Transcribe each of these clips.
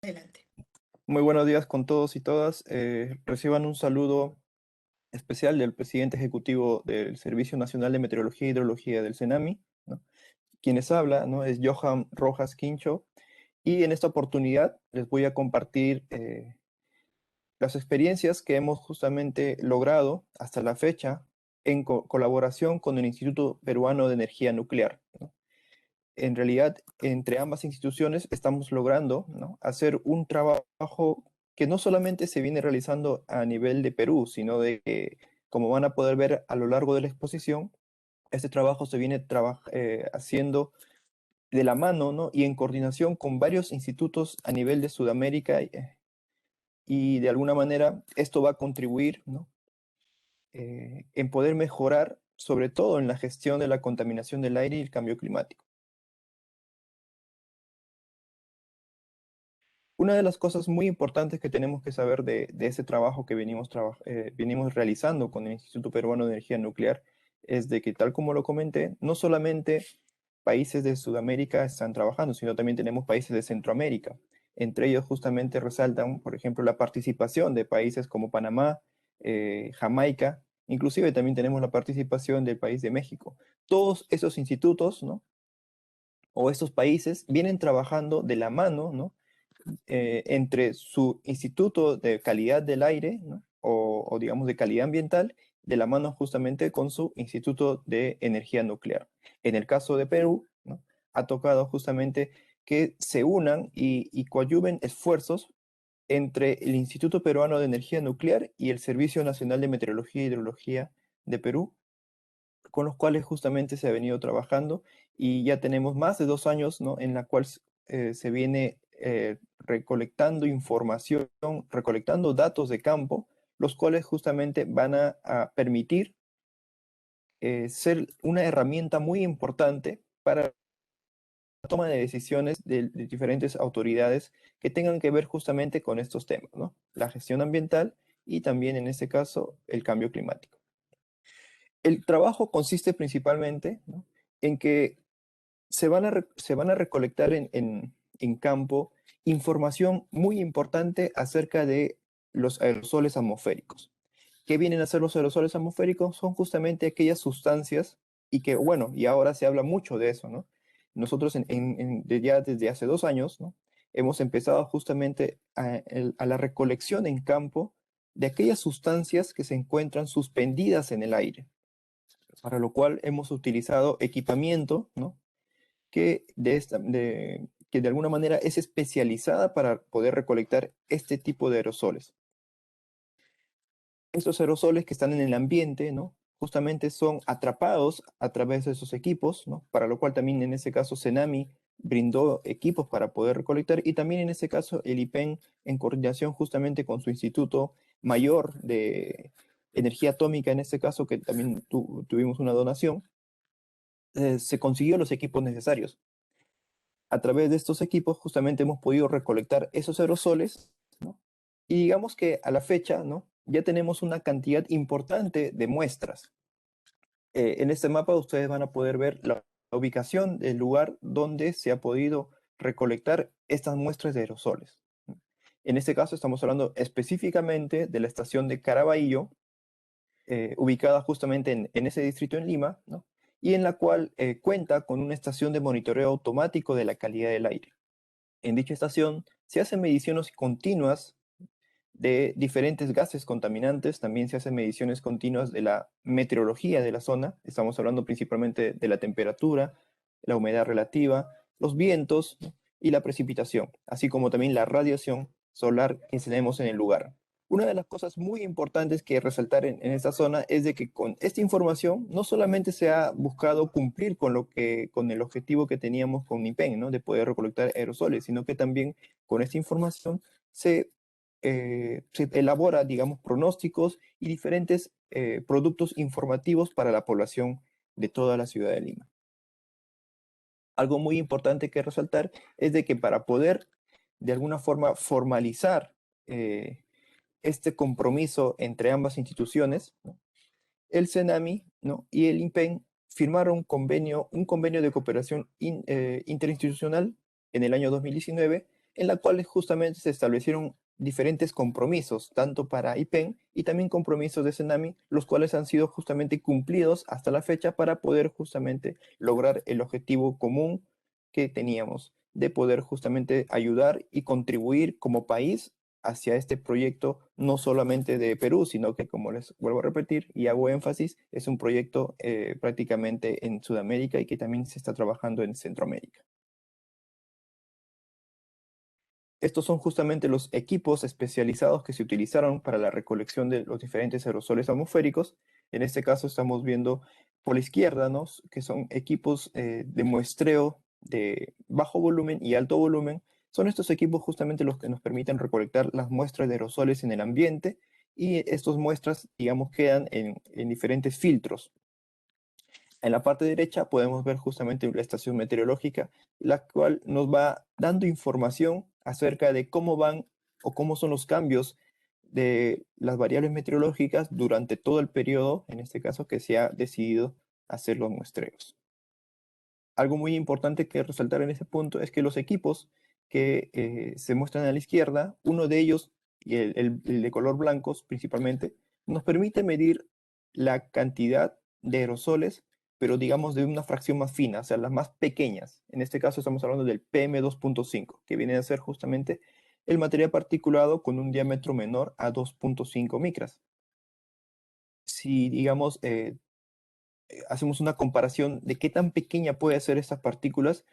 Adelante. Muy buenos días con todos y todas. Reciban un saludo especial del presidente ejecutivo del Servicio Nacional de Meteorología e Hidrología del CENAMI, ¿no? Quienes habla, ¿no? Es Johan Rojas Quincho, y en esta oportunidad les voy a compartir las experiencias que hemos justamente logrado hasta la fecha en colaboración con el Instituto Peruano de Energía Nuclear, ¿no? En realidad, entre ambas instituciones estamos logrando, ¿no?, hacer un trabajo que no solamente se viene realizando a nivel de Perú, sino de que, como van a poder ver a lo largo de la exposición, este trabajo se viene haciendo de la mano, ¿no?, y en coordinación con varios institutos a nivel de Sudamérica, y de alguna manera esto va a contribuir, ¿no?, en poder mejorar, sobre todo en la gestión de la contaminación del aire y el cambio climático. Una de las cosas muy importantes que tenemos que saber de ese trabajo que venimos realizando con el Instituto Peruano de Energía Nuclear es de que, tal como lo comenté, no solamente países de Sudamérica están trabajando, sino también tenemos países de Centroamérica. Entre ellos justamente resaltan, por ejemplo, la participación de países como Panamá, Jamaica, inclusive también tenemos la participación del país de México. Todos esos institutos, ¿no?, o estos países vienen trabajando de la mano, ¿no?, entre su Instituto de Calidad del Aire, ¿no?, o digamos de calidad ambiental, de la mano justamente con su Instituto de Energía Nuclear. En el caso de Perú, ¿no?, ha tocado justamente que se unan y coadyuven esfuerzos entre el Instituto Peruano de Energía Nuclear y el Servicio Nacional de Meteorología e Hidrología de Perú, con los cuales justamente se ha venido trabajando, y ya tenemos más de 2 años, ¿no?, en la cual se viene recolectando información, recolectando datos de campo, los cuales justamente van a permitir ser una herramienta muy importante para la toma de decisiones de diferentes autoridades que tengan que ver justamente con estos temas, ¿no? La gestión ambiental y también, en este caso, el cambio climático. El trabajo consiste principalmente, ¿no?, en que se van a recolectar en campo información muy importante acerca de los aerosoles atmosféricos. ¿Qué vienen a ser los aerosoles atmosféricos? Son justamente aquellas sustancias, y que, bueno, y ahora se habla mucho de eso, ¿no? Nosotros ya desde hace 2 años, ¿no?, hemos empezado justamente a la recolección en campo de aquellas sustancias que se encuentran suspendidas en el aire, para lo cual hemos utilizado equipamiento, ¿no?, que de alguna manera es especializada para poder recolectar este tipo de aerosoles. Estos aerosoles que están en el ambiente, ¿no?, justamente son atrapados a través de esos equipos, ¿no?, para lo cual también en ese caso Cenami brindó equipos para poder recolectar, y también en ese caso el IPEN, en coordinación justamente con su Instituto Mayor de Energía Atómica, en este caso, que también tuvimos una donación, se consiguió los equipos necesarios. A través de estos equipos justamente hemos podido recolectar esos aerosoles, ¿no? Y digamos que a la fecha, ¿no?, ya tenemos una cantidad importante de muestras. En este mapa ustedes van a poder ver la ubicación del lugar donde se ha podido recolectar estas muestras de aerosoles, ¿no? En este caso estamos hablando específicamente de la estación de Caraballo, ubicada justamente en ese distrito en Lima, ¿no?, y en la cual cuenta con una estación de monitoreo automático de la calidad del aire. En dicha estación se hacen mediciones continuas de diferentes gases contaminantes, también se hacen mediciones continuas de la meteorología de la zona, estamos hablando principalmente de la temperatura, la humedad relativa, los vientos, ¿no?, y la precipitación, así como también la radiación solar que tenemos en el lugar. Una de las cosas muy importantes que resaltar en esta zona es de que con esta información no solamente se ha buscado cumplir con el objetivo que teníamos con NIPEN, ¿no?, de poder recolectar aerosoles, sino que también con esta información se elabora, digamos, pronósticos y diferentes productos informativos para la población de toda la ciudad de Lima. Algo muy importante que resaltar es de que para poder de alguna forma formalizar eh, este compromiso entre ambas instituciones, ¿no?, el CENAMI, ¿no?, y el INPEN firmaron un convenio de cooperación interinstitucional en el año 2019, en la cual justamente se establecieron diferentes compromisos, tanto para IPEN y también compromisos de Senami, los cuales han sido justamente cumplidos hasta la fecha para poder justamente lograr el objetivo común que teníamos de poder justamente ayudar y contribuir como país hacia este proyecto, no solamente de Perú, sino que, como les vuelvo a repetir y hago énfasis, es un proyecto prácticamente en Sudamérica y que también se está trabajando en Centroamérica. Estos son justamente los equipos especializados que se utilizaron para la recolección de los diferentes aerosoles atmosféricos. En este caso estamos viendo por la izquierda, ¿no? Que son equipos de muestreo de bajo volumen y alto volumen. Son estos equipos justamente los que nos permiten recolectar las muestras de aerosoles en el ambiente y estas muestras, digamos, quedan en diferentes filtros. En la parte derecha podemos ver justamente la estación meteorológica, la cual nos va dando información acerca de cómo van o cómo son los cambios de las variables meteorológicas durante todo el periodo, en este caso, que se ha decidido hacer los muestreos. Algo muy importante que resaltar en ese punto es que los equipos que se muestran a la izquierda, uno de ellos, y el de color blancos principalmente, nos permite medir la cantidad de aerosoles, pero digamos de una fracción más fina, o sea, las más pequeñas. En este caso estamos hablando del PM2.5, que viene a ser justamente el material particulado con un diámetro menor a 2.5 micras. Si, digamos, hacemos una comparación de qué tan pequeña puede ser estas partículas,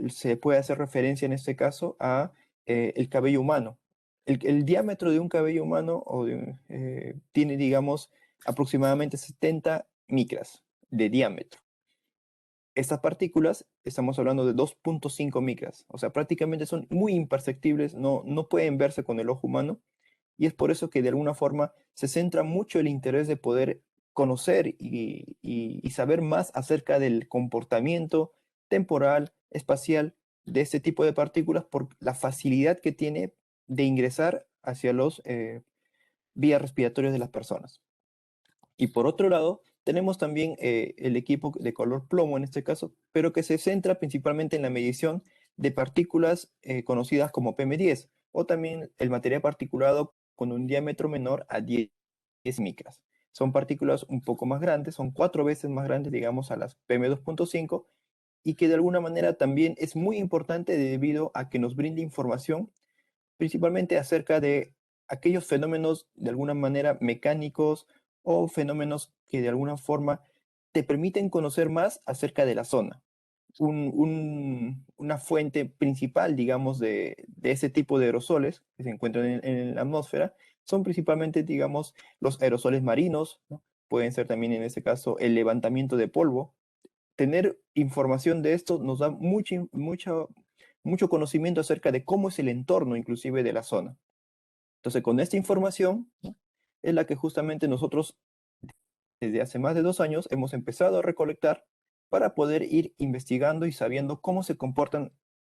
se puede hacer referencia en este caso a el cabello humano. El diámetro de un cabello humano tiene, digamos, aproximadamente 70 micras de diámetro. Estas partículas, estamos hablando de 2.5 micras, o sea, prácticamente son muy imperceptibles, no pueden verse con el ojo humano, y es por eso que de alguna forma se centra mucho el interés de poder conocer y saber más acerca del comportamiento temporal, espacial de este tipo de partículas por la facilidad que tiene de ingresar hacia los vías respiratorias de las personas. Y por otro lado, tenemos también el equipo de color plomo en este caso, pero que se centra principalmente en la medición de partículas conocidas como PM10 o también el material particulado con un diámetro menor a 10 micras. Son partículas un poco más grandes, son 4 veces más grandes, digamos, a las PM2.5 y que de alguna manera también es muy importante debido a que nos brinda información principalmente acerca de aquellos fenómenos de alguna manera mecánicos o fenómenos que de alguna forma te permiten conocer más acerca de la zona. Una fuente principal, digamos, de ese tipo de aerosoles que se encuentran en la atmósfera son principalmente, digamos, los aerosoles marinos, ¿no? Pueden ser también en este caso el levantamiento de polvo. Tener información de esto nos da mucho conocimiento acerca de cómo es el entorno inclusive de la zona. Entonces, con esta información, ¿no? Es la que justamente nosotros desde hace más de 2 años hemos empezado a recolectar para poder ir investigando y sabiendo cómo se comportan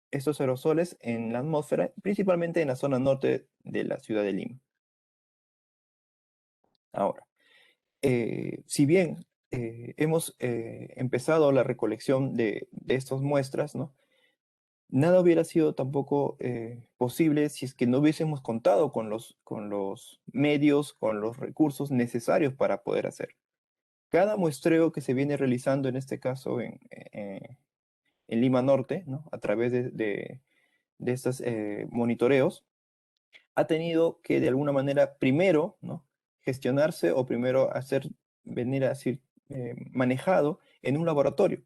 estos aerosoles en la atmósfera, principalmente en la zona norte de la ciudad de Lima. Ahora, si bien hemos empezado la recolección de estas muestras, ¿no? Nada hubiera sido tampoco posible si es que no hubiésemos contado con los medios, con los recursos necesarios para poder hacer. Cada muestreo que se viene realizando, en este caso en Lima Norte, ¿no? A través de estos monitoreos, ha tenido que de alguna manera primero, ¿no? Gestionarse o primero venir a ser manejado en un laboratorio.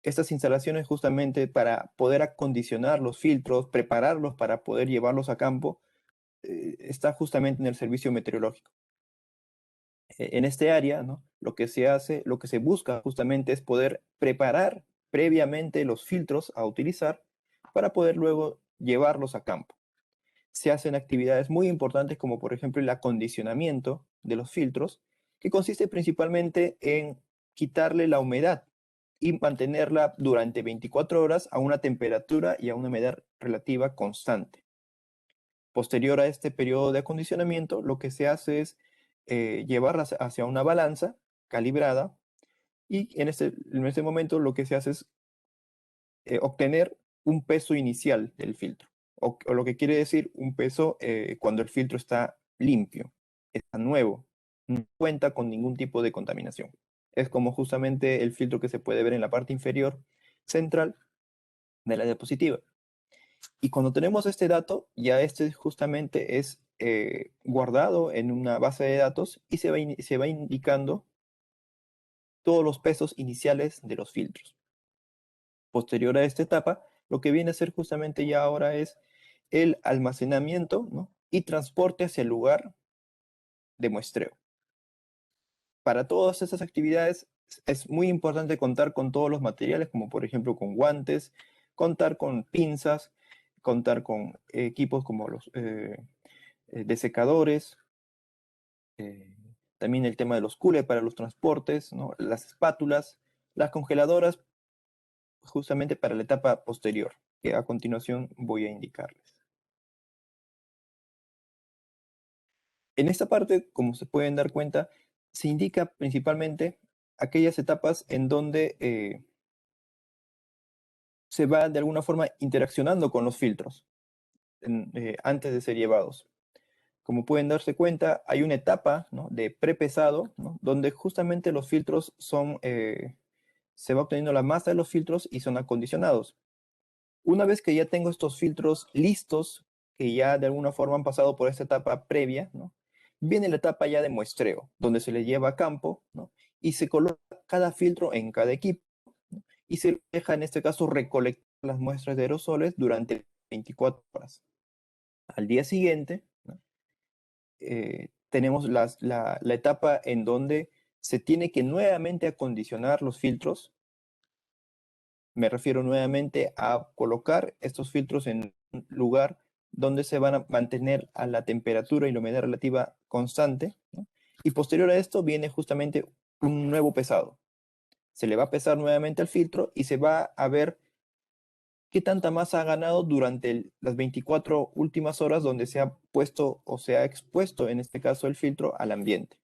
Estas instalaciones justamente para poder acondicionar los filtros, prepararlos para poder llevarlos a campo, está justamente en el servicio meteorológico. En este área, ¿no? Lo que se hace, lo que se busca justamente es poder preparar previamente los filtros a utilizar para poder luego llevarlos a campo. Se hacen actividades muy importantes como por ejemplo el acondicionamiento de los filtros, que consiste principalmente en quitarle la humedad y mantenerla durante 24 horas a una temperatura y a una humedad relativa constante. Posterior a este periodo de acondicionamiento, lo que se hace es llevarlas hacia una balanza calibrada y en este momento lo que se hace es obtener un peso inicial del filtro. o lo que quiere decir un peso cuando el filtro está limpio, está nuevo, no cuenta con ningún tipo de contaminación. Es como justamente el filtro que se puede ver en la parte inferior central de la diapositiva. Y cuando tenemos este dato, ya este justamente es guardado en una base de datos y se va indicando todos los pesos iniciales de los filtros. Posterior a esta etapa, lo que viene a ser justamente ya ahora es el almacenamiento, ¿no? Y transporte hacia el lugar de muestreo. Para todas estas actividades es muy importante contar con todos los materiales, como por ejemplo con guantes, contar con pinzas, contar con equipos como los desecadores, eh, también el tema de los coolers para los transportes, ¿no? Las espátulas, las congeladoras, justamente para la etapa posterior, que a continuación voy a indicarles. En esta parte, como se pueden dar cuenta, se indica principalmente aquellas etapas en donde se va de alguna forma interaccionando con los filtros antes de ser llevados. Como pueden darse cuenta, hay una etapa, ¿no?, de prepesado, ¿no?, donde justamente los filtros son, se va obteniendo la masa de los filtros y son acondicionados. Una vez que ya tengo estos filtros listos, que ya de alguna forma han pasado por esta etapa previa, ¿no?, viene la etapa ya de muestreo, donde se le lleva a campo, ¿no?, y se coloca cada filtro en cada equipo, ¿no?, y se deja en este caso recolectar las muestras de aerosoles durante 24 horas. Al día siguiente, ¿no?, tenemos la etapa en donde se tiene que nuevamente acondicionar los filtros. Me refiero nuevamente a colocar estos filtros en un lugar donde se van a mantener a la temperatura y la humedad relativa constante, ¿no? Y posterior a esto viene justamente un nuevo pesado. Se le va a pesar nuevamente al filtro y se va a ver qué tanta masa ha ganado durante las 24 últimas horas donde se ha puesto o se ha expuesto, en este caso, el filtro al ambiente,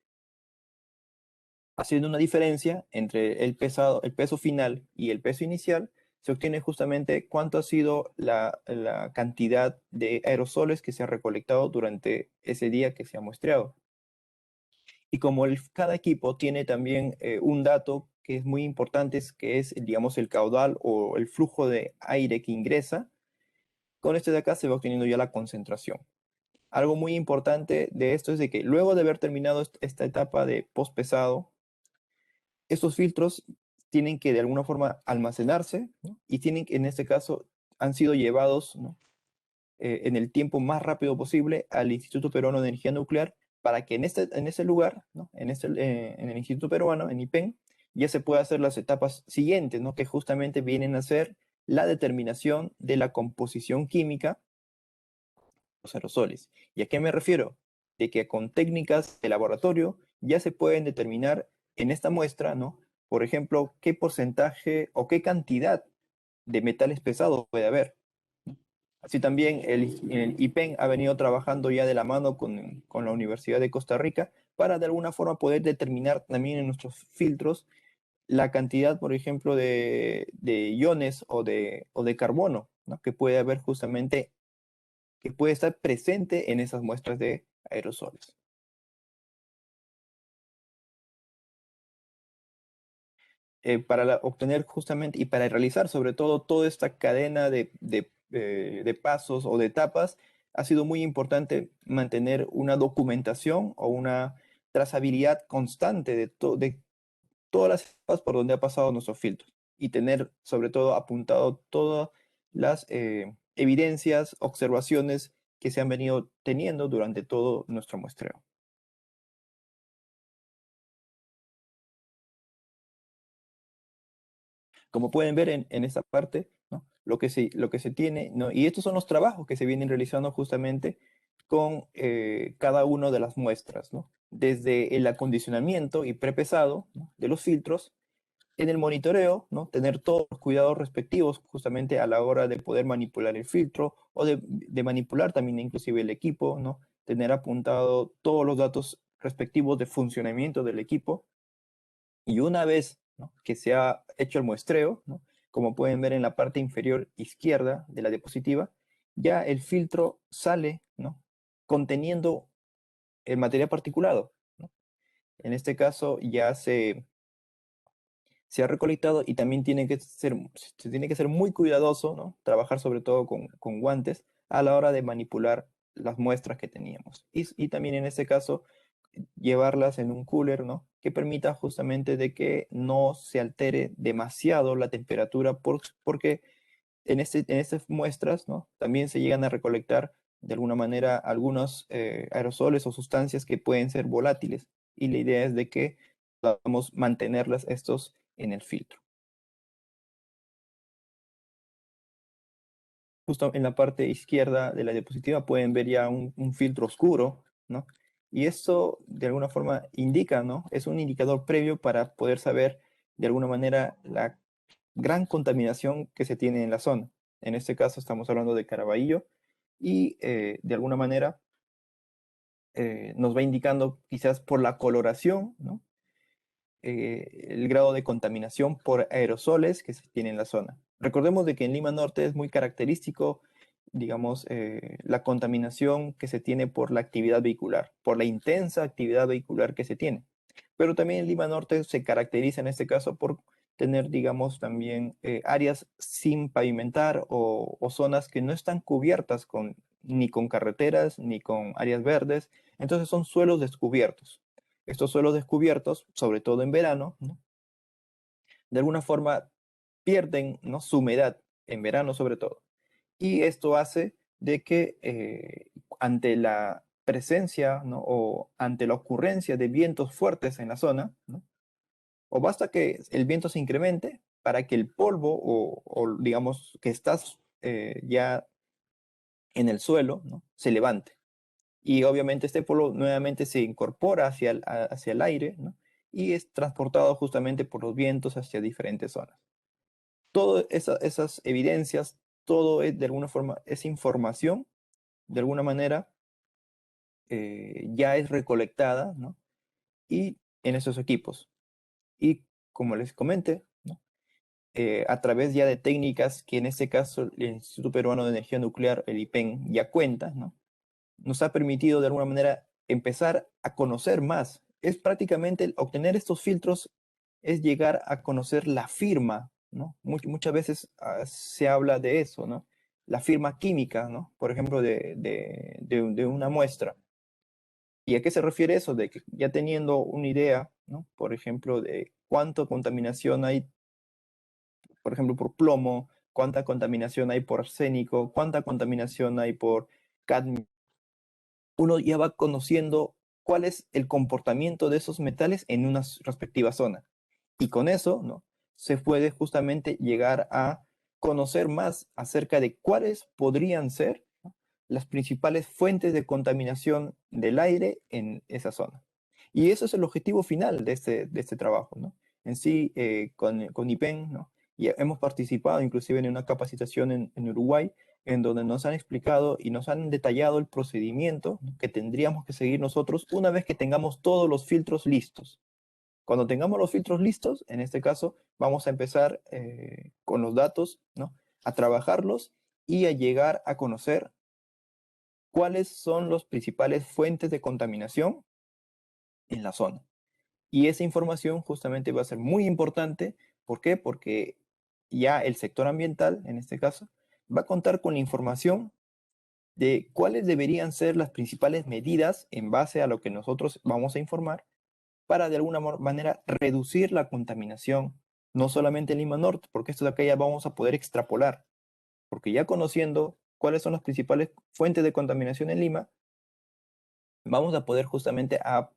haciendo una diferencia entre el peso final y el peso inicial. Se obtiene justamente cuánto ha sido la cantidad de aerosoles que se ha recolectado durante ese día que se ha muestreado. Y como cada equipo tiene también un dato que es muy importante, que es, digamos, el caudal o el flujo de aire que ingresa, con este de acá se va obteniendo ya la concentración. Algo muy importante de esto es de que luego de haber terminado esta etapa de post pesado, estos filtros tienen que de alguna forma almacenarse, ¿no?, y tienen que, en este caso, han sido llevados, ¿no?, en el tiempo más rápido posible al Instituto Peruano de Energía Nuclear para que en ese lugar, ¿no?, en el Instituto Peruano, en IPEN, ya se pueda hacer las etapas siguientes, ¿no?, que justamente vienen a ser la determinación de la composición química de los aerosoles. ¿Y a qué me refiero? De que con técnicas de laboratorio ya se pueden determinar en esta muestra, ¿no?, por ejemplo, qué porcentaje o qué cantidad de metales pesados puede haber. Así también el IPEN ha venido trabajando ya de la mano con la Universidad de Costa Rica para de alguna forma poder determinar también en nuestros filtros la cantidad, por ejemplo, de iones o de carbono, ¿no?, que puede haber justamente, que puede estar presente en esas muestras de aerosoles. Para obtener justamente y para realizar sobre todo toda esta cadena de pasos o de etapas, ha sido muy importante mantener una documentación o una trazabilidad constante de todas las etapas por donde ha pasado nuestro filtro y tener sobre todo apuntado todas las evidencias, observaciones que se han venido teniendo durante todo nuestro muestreo. Como pueden ver en esta parte, ¿no?, lo que se tiene, ¿no?, y estos son los trabajos que se vienen realizando justamente con cada una de las muestras, ¿no?, desde el acondicionamiento y prepesado, ¿no?, de los filtros, en el monitoreo, ¿no?, tener todos los cuidados respectivos justamente a la hora de poder manipular el filtro o de manipular también inclusive el equipo, ¿no?, tener apuntado todos los datos respectivos de funcionamiento del equipo. Y una vez, ¿no?, que se ha hecho el muestreo, ¿no?, como pueden ver en la parte inferior izquierda de la diapositiva, ya el filtro sale, ¿no?, conteniendo el material particulado, ¿no? En este caso ya se ha recolectado y también se tiene que ser muy cuidadoso, ¿no? Trabajar sobre todo con guantes a la hora de manipular las muestras que teníamos. Y también en este caso, llevarlas en un cooler, ¿no? Que permita justamente de que no se altere demasiado la temperatura porque en estas muestras, ¿no?, también se llegan a recolectar de alguna manera algunos aerosoles o sustancias que pueden ser volátiles. Y la idea es de que podamos mantenerlas estos en el filtro. Justo en la parte izquierda de la diapositiva pueden ver ya un filtro oscuro, ¿no? Y esto de alguna forma indica, ¿no? Es un indicador previo para poder saber de alguna manera la gran contaminación que se tiene en la zona. En este caso estamos hablando de Caraballo y de alguna manera nos va indicando quizás por la coloración, ¿no?, el grado de contaminación por aerosoles que se tiene en la zona. Recordemos de que en Lima Norte es muy característico, digamos, la contaminación que se tiene por la actividad vehicular, por la intensa actividad vehicular que se tiene. Pero también en Lima Norte se caracteriza en este caso por tener, digamos, también áreas sin pavimentar o zonas que no están cubiertas ni con carreteras ni con áreas verdes. Entonces son suelos descubiertos. Estos suelos descubiertos, sobre todo en verano, ¿no?, de alguna forma pierden, ¿no?, su humedad, en verano sobre todo. Y esto hace de que ante la presencia, ¿no?, o ante la ocurrencia de vientos fuertes en la zona, ¿no?, o basta que el viento se incremente para que el polvo o digamos que estás ya en el suelo, ¿no?, se levante. Y obviamente este polvo nuevamente se incorpora hacia el aire, ¿no?, y es transportado justamente por los vientos hacia diferentes zonas. Todas esas evidencias, todo es de alguna forma, esa información, de alguna manera, ya es recolectada, ¿no?, y en esos equipos. Y como les comenté, ¿no?, a través ya de técnicas que en este caso el Instituto Peruano de Energía Nuclear, el IPEN, ya cuenta, ¿no?, nos ha permitido de alguna manera empezar a conocer más. Es prácticamente obtener estos filtros, es llegar a conocer la firma, ¿no? Muchas veces se habla de eso, ¿no? La firma química, ¿no? Por ejemplo, de una muestra. ¿Y a qué se refiere eso? De que ya teniendo una idea, ¿no?, por ejemplo, de cuánta contaminación hay, por ejemplo, por plomo, cuánta contaminación hay por arsénico, cuánta contaminación hay por cadmio, uno ya va conociendo cuál es el comportamiento de esos metales en una respectiva zona. Y con eso, ¿no?, se puede justamente llegar a conocer más acerca de cuáles podrían ser, ¿no?, las principales fuentes de contaminación del aire en esa zona. Y eso es el objetivo final de este trabajo, ¿no? En sí, con IPEN, ¿no?, y hemos participado inclusive en una capacitación en Uruguay, en donde nos han explicado y nos han detallado el procedimiento que tendríamos que seguir nosotros una vez que tengamos todos los filtros listos. Cuando tengamos los filtros listos, en este caso, vamos a empezar con los datos, ¿no?, a trabajarlos y a llegar a conocer cuáles son las principales fuentes de contaminación en la zona. Y esa información justamente va a ser muy importante. ¿Por qué? Porque ya el sector ambiental, en este caso, va a contar con la información de cuáles deberían ser las principales medidas en base a lo que nosotros vamos a informar para de alguna manera reducir la contaminación, no solamente en Lima Norte, porque esto de acá ya vamos a poder extrapolar, porque ya conociendo cuáles son las principales fuentes de contaminación en Lima, vamos a poder justamente a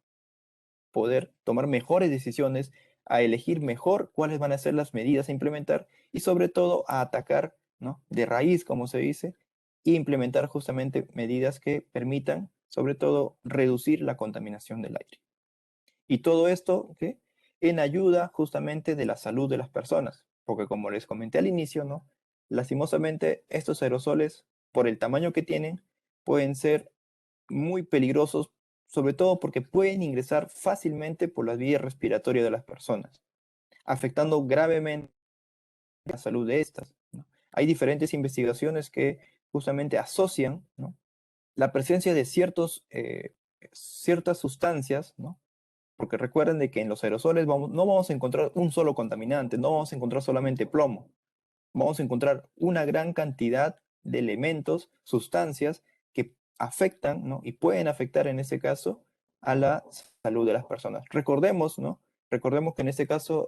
poder tomar mejores decisiones, a elegir mejor cuáles van a ser las medidas a implementar y sobre todo a atacar, ¿no?, de raíz, como se dice, e implementar justamente medidas que permitan, sobre todo, reducir la contaminación del aire. Y todo esto, ¿qué?, en ayuda justamente de la salud de las personas, porque como les comenté al inicio, ¿no?, lastimosamente estos aerosoles, por el tamaño que tienen, pueden ser muy peligrosos, sobre todo porque pueden ingresar fácilmente por las vías respiratorias de las personas, afectando gravemente la salud de estas, ¿no? Hay diferentes investigaciones que justamente asocian, ¿no?, la presencia de ciertas sustancias, ¿no? Porque recuerden de que en los aerosoles no vamos a encontrar un solo contaminante, no vamos a encontrar solamente plomo, vamos a encontrar una gran cantidad de elementos, sustancias que afectan, ¿no?, y pueden afectar en este caso a la salud de las personas. Recordemos, ¿no? Recordemos que en este caso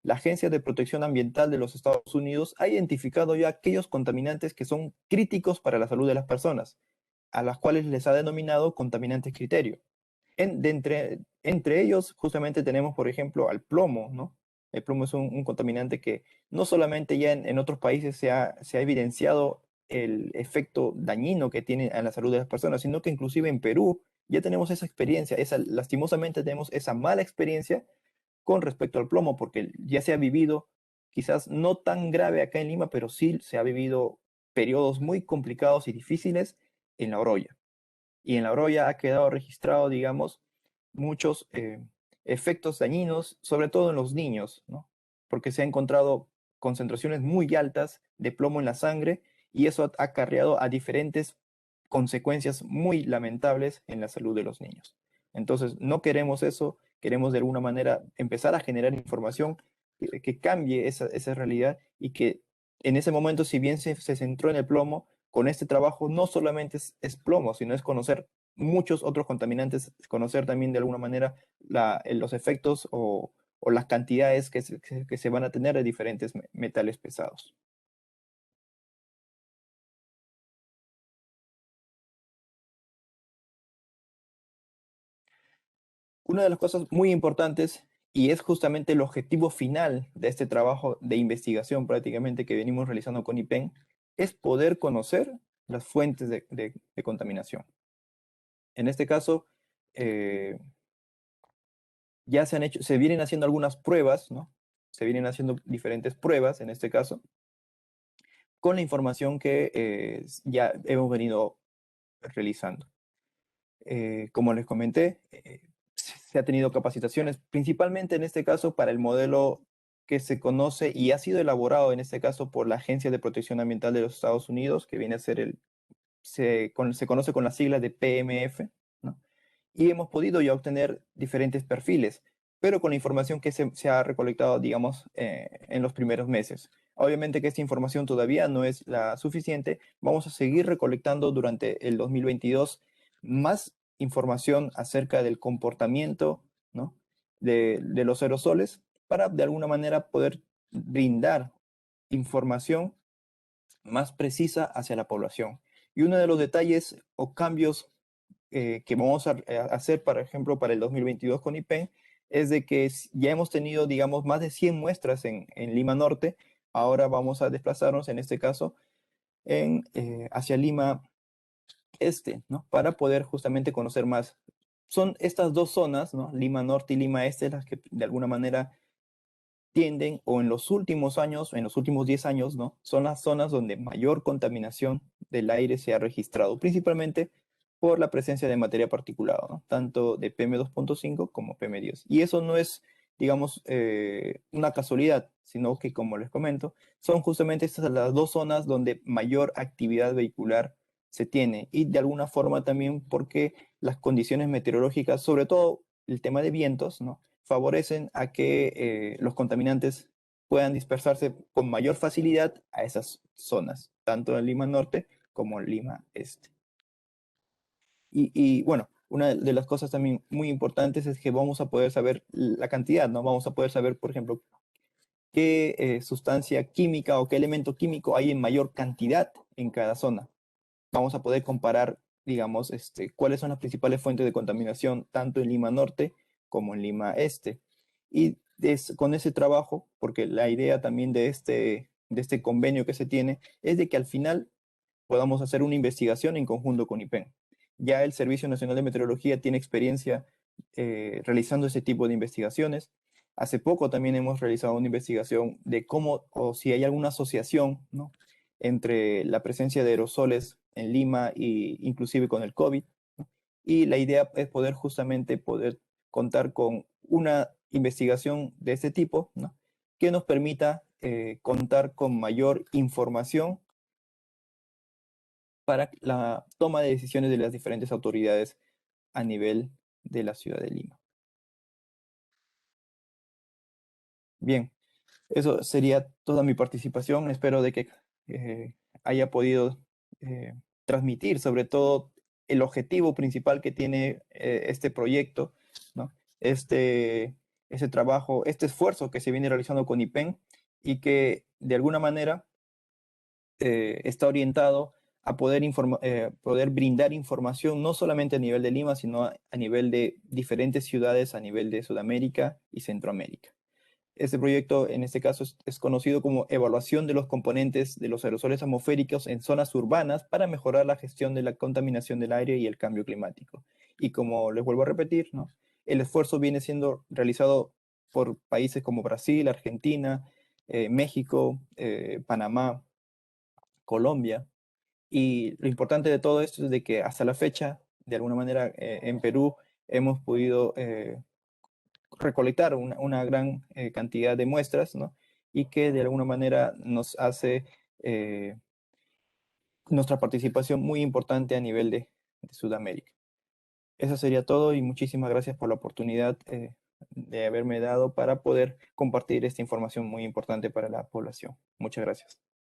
la Agencia de Protección Ambiental de los Estados Unidos ha identificado ya aquellos contaminantes que son críticos para la salud de las personas, a las cuales les ha denominado contaminantes criterio. Entre ellos, justamente tenemos, por ejemplo, al plomo, ¿no? El plomo es un contaminante que no solamente ya en otros países se ha evidenciado el efecto dañino que tiene a la salud de las personas, sino que inclusive en Perú ya tenemos esa experiencia, lastimosamente tenemos esa mala experiencia con respecto al plomo, porque ya se ha vivido, quizás no tan grave acá en Lima, pero sí se ha vivido periodos muy complicados y difíciles en La Oroya. Y en La Oroya ha quedado registrado, digamos, muchos efectos dañinos, sobre todo en los niños, ¿no? Porque se ha encontrado concentraciones muy altas de plomo en la sangre y eso ha acarreado a diferentes consecuencias muy lamentables en la salud de los niños. Entonces, no queremos eso, queremos de alguna manera empezar a generar información que cambie esa realidad y que en ese momento, si bien se centró en el plomo, con este trabajo no solamente es plomo, sino es conocer muchos otros contaminantes, conocer también de alguna manera los efectos o las cantidades que se van a tener de diferentes metales pesados. Una de las cosas muy importantes, y es justamente el objetivo final de este trabajo de investigación prácticamente que venimos realizando con IPEN, es poder conocer las fuentes de contaminación. En este caso, eh, ya se vienen haciendo algunas pruebas, ¿no? Se vienen haciendo diferentes pruebas, en este caso, con la información que ya hemos venido realizando. Como les comenté, se ha tenido capacitaciones, principalmente en este caso para el modelo que se conoce y ha sido elaborado en este caso por la Agencia de Protección Ambiental de los Estados Unidos, que viene a ser se conoce con las siglas de PMF, ¿no? Y hemos podido ya obtener diferentes perfiles, pero con la información que se ha recolectado, digamos, en los primeros meses. Obviamente que esta información todavía no es la suficiente. Vamos a seguir recolectando durante el 2022 más información acerca del comportamiento, ¿no?, de los aerosoles para de alguna manera poder brindar información más precisa hacia la población. Y uno de los detalles o cambios que vamos a hacer, por ejemplo, para el 2022 con IPEN, es de que ya hemos tenido, digamos, más de 100 muestras en Lima Norte. Ahora vamos a desplazarnos, en este caso, hacia Lima Este, ¿no?, para poder justamente conocer más. Son estas dos zonas, ¿no?, Lima Norte y Lima Este, las que de alguna manera tienden, o en los últimos años, en los últimos 10 años, ¿no?, son las zonas donde mayor contaminación del aire se ha registrado, principalmente por la presencia de materia particulada, ¿no?, tanto de PM2.5 como PM10. Y eso no es, digamos, una casualidad, sino que, como les comento, son justamente estas las dos zonas donde mayor actividad vehicular se tiene, y de alguna forma también porque las condiciones meteorológicas, sobre todo el tema de vientos, ¿no?, favorecen a que los contaminantes puedan dispersarse con mayor facilidad a esas zonas, tanto en Lima Norte como en Lima Este. Bueno, una de las cosas también muy importantes es que vamos a poder saber la cantidad, ¿no? Vamos a poder saber, por ejemplo, qué sustancia química o qué elemento químico hay en mayor cantidad en cada zona. Vamos a poder comparar, digamos, cuáles son las principales fuentes de contaminación tanto en Lima Norte como en Lima Este. Y con ese trabajo, porque la idea también de este convenio que se tiene es de que al final podamos hacer una investigación en conjunto con IPEN. Ya el Servicio Nacional de Meteorología tiene experiencia realizando ese tipo de investigaciones. Hace poco también hemos realizado una investigación de cómo o si hay alguna asociación, ¿no?, entre la presencia de aerosoles en Lima e inclusive con el COVID, ¿no? Y la idea es poder justamente poder contar con una investigación de este tipo, ¿no?, que nos permita contar con mayor información para la toma de decisiones de las diferentes autoridades a nivel de la ciudad de Lima. Bien, eso sería toda mi participación. Espero de que haya podido eh, transmitir sobre todo el objetivo principal que tiene este proyecto, ¿no? Este trabajo, este esfuerzo que se viene realizando con IPEN y que de alguna manera está orientado a poder brindar información no solamente a nivel de Lima, sino a nivel de diferentes ciudades a nivel de Sudamérica y Centroamérica. Este proyecto, en este caso, es conocido como evaluación de los componentes de los aerosoles atmosféricos en zonas urbanas para mejorar la gestión de la contaminación del aire y el cambio climático. Y como les vuelvo a repetir, ¿no? El esfuerzo viene siendo realizado por países como Brasil, Argentina, México, Panamá, Colombia. Y lo importante de todo esto es de que hasta la fecha, de alguna manera, en Perú hemos podido recolectar una gran cantidad de muestras, ¿no? Y que de alguna manera nos hace nuestra participación muy importante a nivel de Sudamérica. Eso sería todo y muchísimas gracias por la oportunidad de haberme dado para poder compartir esta información muy importante para la población. Muchas gracias.